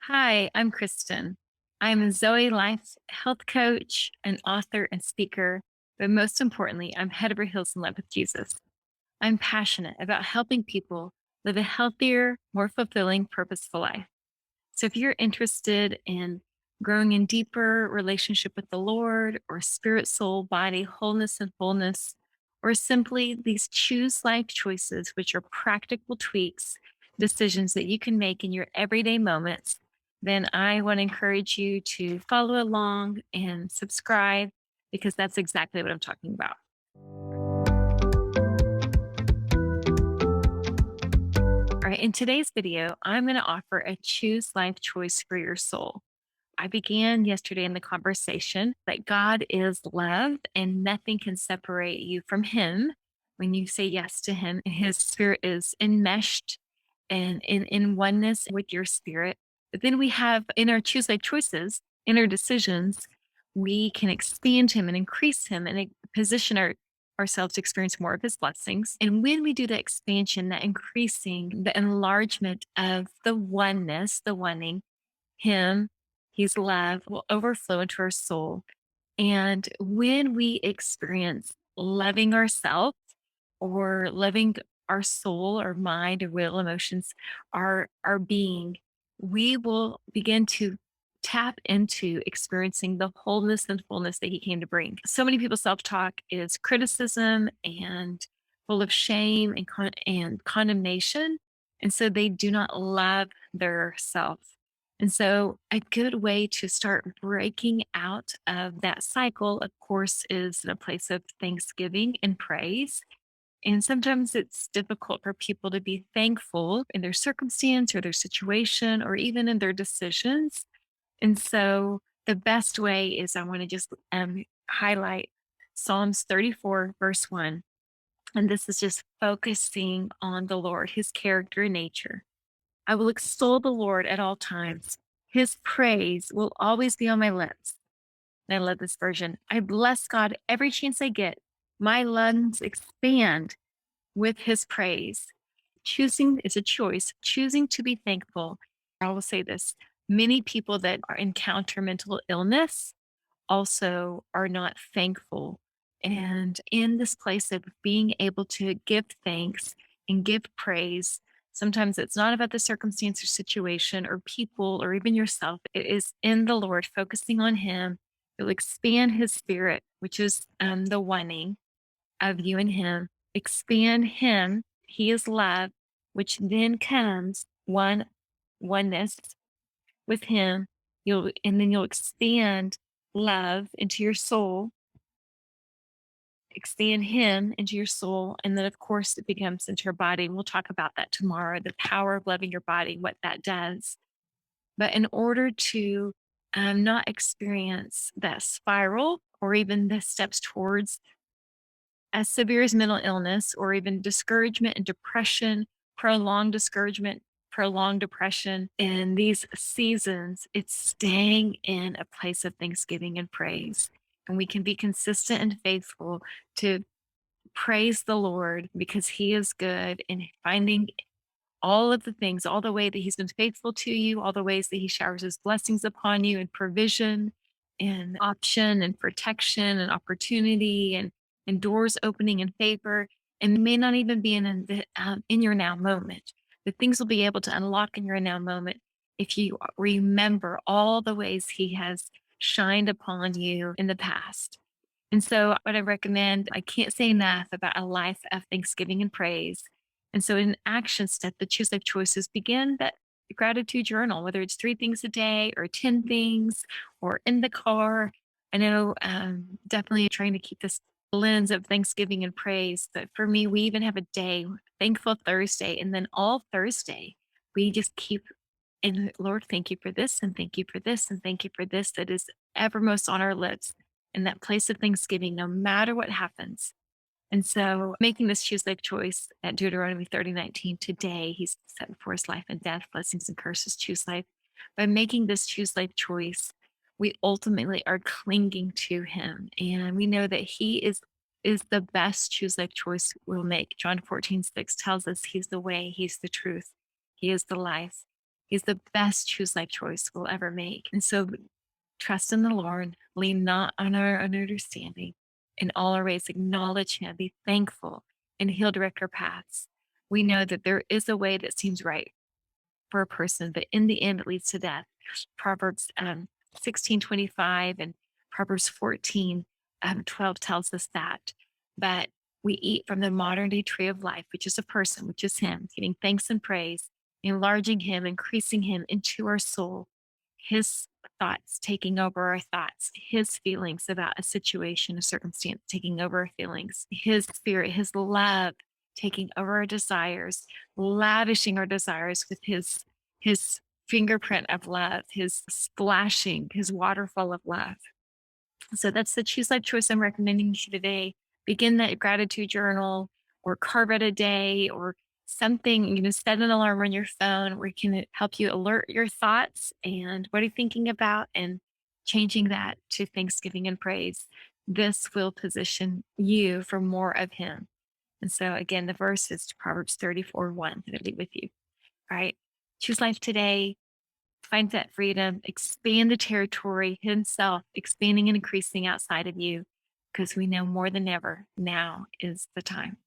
Hi, I'm Kristen. I'm a Zoe Life health coach, an author, and speaker. But most importantly, I'm head over heels in love with Jesus. I'm passionate about helping people live a healthier, more fulfilling, purposeful life. So if you're interested in growing in deeper relationship with the Lord, or spirit, soul, body, wholeness, and fullness, or simply these choose life choices, which are practical tweaks, decisions that you can make in your everyday moments, then I want to encourage you to follow along and subscribe because that's exactly what I'm talking about. All right, in today's video, I'm going to offer a choose life choice for your soul. I began yesterday in the conversation that God is love and nothing can separate you from Him when you say yes to Him. And His spirit is enmeshed and in oneness with your spirit. But then we have in our choose life choices, in our decisions, we can expand Him and increase Him and position ourselves to experience more of His blessings. And when we do the expansion, that increasing, the enlargement of the oneness, the oneing, Him, He's love, will overflow into our soul. And when we experience loving ourselves or loving our soul, our mind, our will, emotions, our being, we will begin to tap into experiencing the wholeness and fullness that He came to bring. So many people's self-talk is criticism and full of shame and condemnation. And so they do not love their self. And so, a good way to start breaking out of that cycle, of course, is in a place of thanksgiving and praise. And sometimes it's difficult for people to be thankful in their circumstance or their situation or even in their decisions. And so, the best way is I want to just highlight Psalms 34, verse 1. And this is just focusing on the Lord, His character and nature. I will extol the Lord at all times. His praise will always be on my lips. And I love this version. I bless God every chance I get. My lungs expand with His praise. Choosing is a choice, choosing to be thankful. I will say this, many people that encounter mental illness also are not thankful. And in this place of being able to give thanks and give praise, sometimes it's not about the circumstance or situation or people or even yourself. It is in the Lord, focusing on Him. It'll expand His spirit, which is the oneing of you and Him. Expand Him. He is love, which then comes oneness with Him. You'll expand love into your soul, expand Him into your soul, and then of course it becomes into your body. We'll talk about that tomorrow, the power of loving your body, what that does. But in order to not experience that spiral or even the steps towards as severe as mental illness or even discouragement and depression, prolonged discouragement, prolonged depression. In these seasons, it's staying in a place of thanksgiving and praise. And we can be consistent and faithful to praise the Lord because He is good and finding all of the things, all the way that He's been faithful to you, all the ways that He showers His blessings upon you and provision and option and protection and opportunity and doors opening in favor. And may not even be in your now moment. The things will be able to unlock in your now moment if you remember all the ways He has shined upon you in the past. And so, what I recommend, I can't say enough about a life of thanksgiving and praise. And so, in action step, the choose life choices begin that gratitude journal, whether it's 3 things a day or 10 things or in the car. I know definitely trying to keep this lens of thanksgiving and praise. But for me, we even have a day, Thankful Thursday. And then all Thursday, we just keep, and Lord, thank you for this, and thank you for this, and thank you for this, that is evermost on our lips in that place of thanksgiving, no matter what happens. And so making this choose life choice at Deuteronomy 30:19 today, He's set before us life and death, blessings and curses, choose life. By making this choose life choice, we ultimately are clinging to Him. And we know that He is the best choose life choice we'll make. John 14:6 tells us He's the way, He's the truth, He is the life. He's the best choose life choice we'll ever make. And so trust in the Lord, lean not on our own understanding. In all our ways, acknowledge Him, be thankful, and He'll direct our paths. We know that there is a way that seems right for a person, but in the end, it leads to death. Proverbs 16:25 and Proverbs 14:12 tells us that. But we eat from the modern day tree of life, which is a person, which is Him, giving thanks and praise, enlarging Him, increasing Him into our soul, His thoughts taking over our thoughts, His feelings about a situation, a circumstance taking over our feelings, His spirit, His love taking over our desires, lavishing our desires with his fingerprint of love, his splashing, his waterfall of love. So that's the choose life choice I'm recommending to you today. Begin that gratitude journal or carve out a day or something, set an alarm on your phone where it can help you alert your thoughts and what are you thinking about and changing that to thanksgiving and praise. This will position you for more of Him. And so again, the verse is Proverbs 34:1 that I leave with you. All right. Choose life today. Find that freedom. Expand the territory Himself, expanding and increasing outside of you, because we know more than ever now is the time.